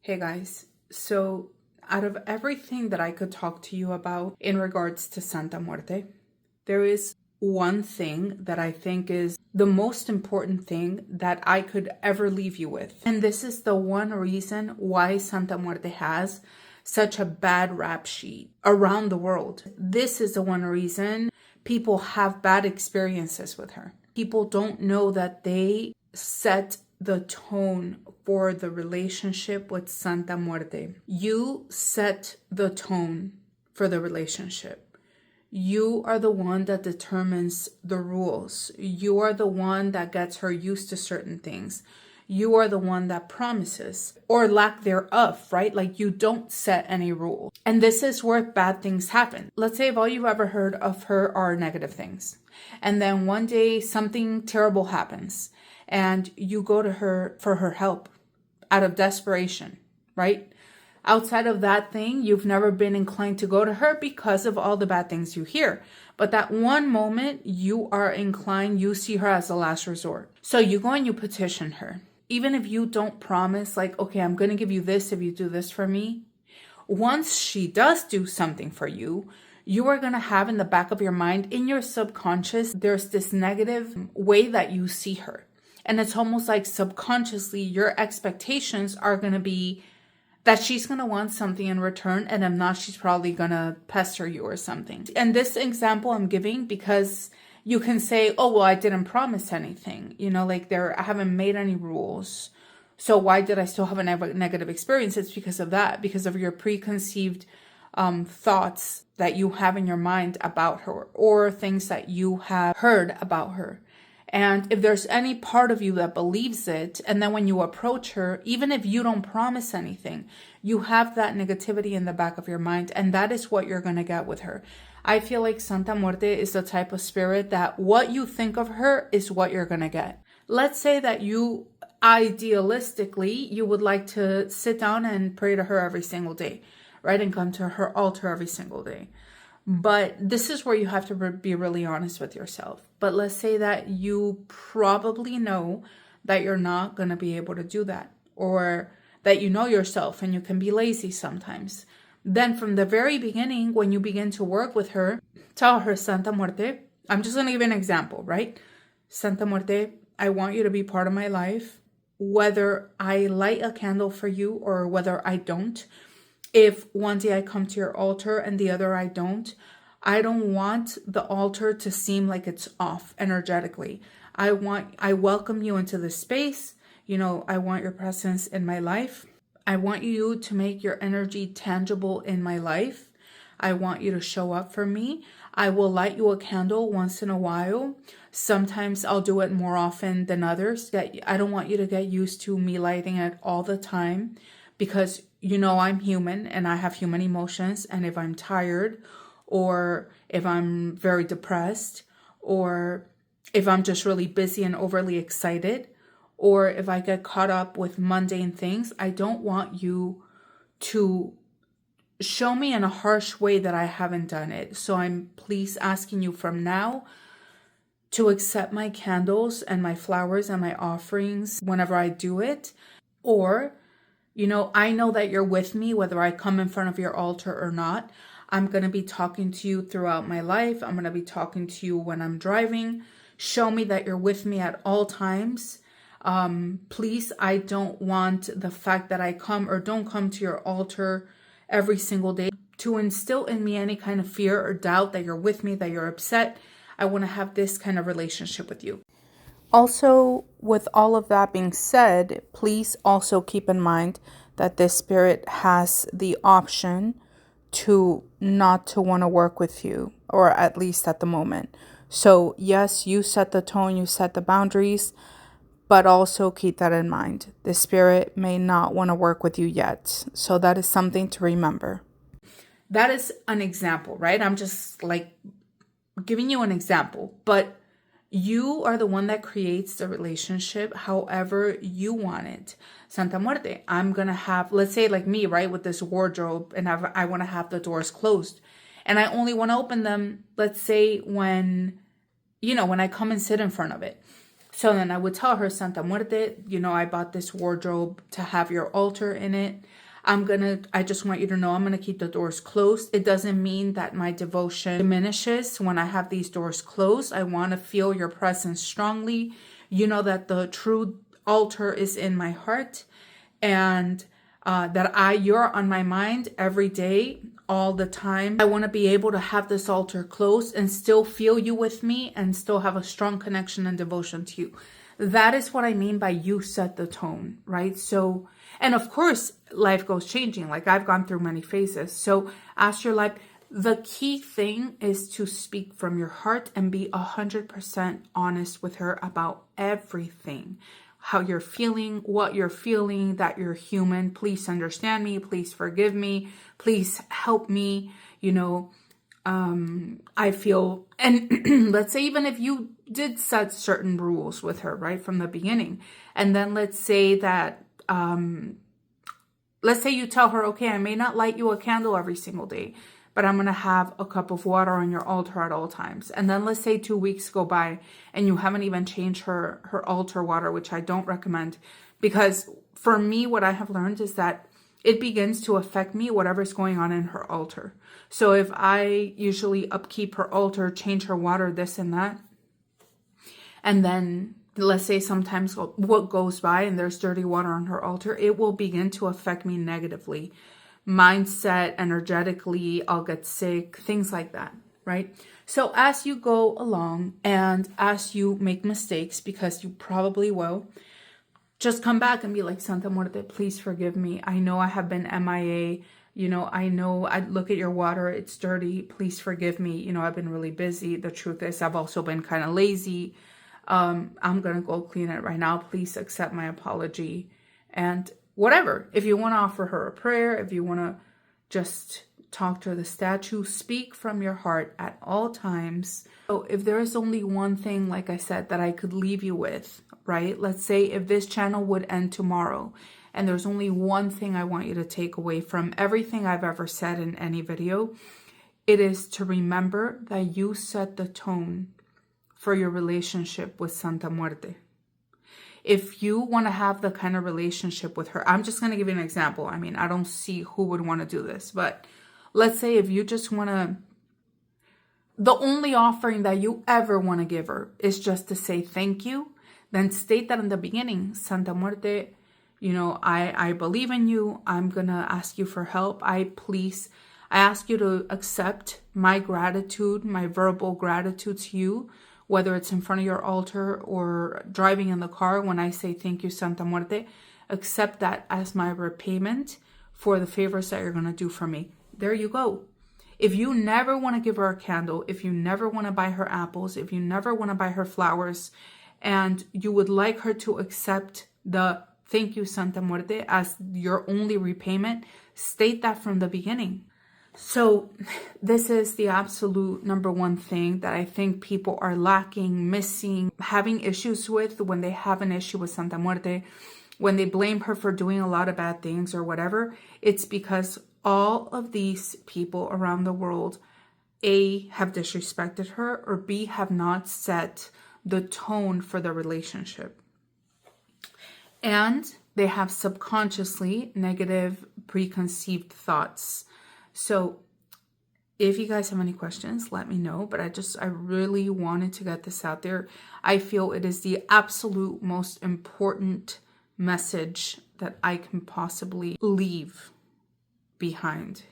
Hey guys, so out of everything that I could talk to you about in regards to Santamuerte, there is one thing that I think is the most important thing that I could ever leave you with. And this is the one reason why Santamuerte has such a bad rap sheet around the world. This is the one reason people have bad experiences with her. People don't know that they set the tone for the relationship with Santamuerte. You set the tone for the relationship. You are the one that determines the rules. You are the one that gets her used to certain things. You are the one that promises, or lack thereof, right? Like you don't set any rules. And this is where bad things happen. Let's say if all you've ever heard of her are negative things. And then one day something terrible happens and you go to her for her help out of desperation, right? Outside of that thing, you've never been inclined to go to her because of all the bad things you hear. But that one moment you are inclined, you see her as the last resort. So you go and you petition her. Even if you don't promise, like, okay, I'm going to give you this if you do this for me. Once she does do something for you, you are going to have in the back of your mind, in your subconscious, there's this negative way that you see her. And it's almost like subconsciously your expectations are going to be that she's going to want something in return. And if not, she's probably going to pester you or something. And this example I'm giving because you can say, oh, well, I didn't promise anything. You know, like I haven't made any rules. So why did I still have a negative experience? It's because of that, because of your preconceived thoughts that you have in your mind about her or things that you have heard about her. And if there's any part of you that believes it, and then when you approach her, even if you don't promise anything, you have that negativity in the back of your mind, and that is what you're going to get with her. I feel like Santamuerte is the type of spirit that what you think of her is what you're going to get. Let's say that you, idealistically, you would like to sit down and pray to her every single day, right? And come to her altar every single day. But this is where you have to be really honest with yourself. But let's say that you probably know that you're not going to be able to do that, or that you know yourself and you can be lazy sometimes. Then from the very beginning, when you begin to work with her, tell her, Santamuerte, I'm just going to give you an example, right? Santamuerte, I want you to be part of my life, whether I light a candle for you or whether I don't. If one day I come to your altar and the other I don't want the altar to seem like it's off energetically. I welcome you into the space. You know, I want your presence in my life. I want you to make your energy tangible in my life. I want you to show up for me. I will light you a candle once in a while. Sometimes I'll do it more often than others. I don't want you to get used to me lighting it all the time, because you know I'm human and I have human emotions. And if I'm tired, or if I'm very depressed, or if I'm just really busy and overly excited, or if I get caught up with mundane things, I don't want you to show me in a harsh way that I haven't done it. So I'm please asking you from now to accept my candles and my flowers and my offerings whenever I do it. Or, you know, I know that you're with me, whether I come in front of your altar or not. I'm going to be talking to you throughout my life. I'm going to be talking to you when I'm driving. Show me that you're with me at all times. Please, I don't want the fact that I come or don't come to your altar every single day to instill in me any kind of fear or doubt that you're with me, that you're upset. I want to have this kind of relationship with you. Also, with all of that being said, please also keep in mind that this spirit has the option to not to want to work with you, or at least at the moment. So yes, you set the tone, you set the boundaries, but also keep that in mind. The spirit may not want to work with you yet. So that is something to remember. That is an example, right? I'm just like giving you an example, but you are the one that creates the relationship however you want it. Santamuerte, I'm going to have, let's say like me, right, with this wardrobe, and I want to have the doors closed. And I only want to open them, let's say when I come and sit in front of it. So then I would tell her, Santa Muerte, you know, I bought this wardrobe to have your altar in it. I just want you to know I'm going to keep the doors closed. It doesn't mean that my devotion diminishes when I have these doors closed. I want to feel your presence strongly. You know that the true altar is in my heart, and that you're on my mind every day, all the time. I want to be able to have this altar closed and still feel you with me and still have a strong connection and devotion to you. That is what I mean by you set the tone, right? So, and of course, life goes changing. Like I've gone through many phases. So as your life, the key thing is to speak from your heart and be 100% honest with her about everything. How you're feeling, what you're feeling, that you're human. Please understand me. Please forgive me. Please help me. You know, I feel, and let's say even if you did set certain rules with her right from the beginning, and then let's say that, let's say you tell her, okay, I may not light you a candle every single day, but I'm going to have a cup of water on your altar at all times. And then let's say 2 weeks go by and you haven't even changed her altar water, which I don't recommend, because for me, what I have learned is that it begins to affect me, whatever's going on in her altar. So if I usually upkeep her altar, change her water, this and that, and then let's say sometimes what goes by and there's dirty water on her altar, it will begin to affect me negatively. Mindset, energetically, I'll get sick, things like that, right? So as you go along and as you make mistakes, because you probably will, just come back and be like, Santa Muerte, please forgive me. I know I have been MIA. You know I look at your water, it's dirty. Please forgive me. You know, I've been really busy. The truth is I've also been kind of lazy. I'm going to go clean it right now. Please accept my apology. And whatever. If you want to offer her a prayer, if you want to just talk to the statue, speak from your heart at all times. So if there is only one thing, like I said, that I could leave you with, right? Let's say if this channel would end tomorrow and there's only one thing I want you to take away from everything I've ever said in any video, it is to remember that you set the tone for your relationship with Santa Muerte. If you want to have the kind of relationship with her, I'm just going to give you an example. I mean, I don't see who would want to do this, but let's say if you just want to, the only offering that you ever want to give her is just to say thank you, then state that in the beginning. Santa Muerte, you know, I believe in you. I'm going to ask you for help. I ask you to accept my gratitude, my verbal gratitude to you, whether it's in front of your altar or driving in the car. When I say thank you, Santa Muerte, accept that as my repayment for the favors that you're going to do for me. There you go. If you never want to give her a candle, if you never want to buy her apples, if you never want to buy her flowers, and you would like her to accept the thank you, Santa Muerte, as your only repayment, state that from the beginning. So this is the absolute number one thing that I think people are lacking, missing, having issues with when they have an issue with Santa Muerte, when they blame her for doing a lot of bad things or whatever. It's because all of these people around the world, A, have disrespected her, or B, have not set the tone for the relationship. And they have subconsciously negative preconceived thoughts. So if you guys have any questions, let me know. But I really wanted to get this out there. I feel it is the absolute most important message that I can possibly leave behind.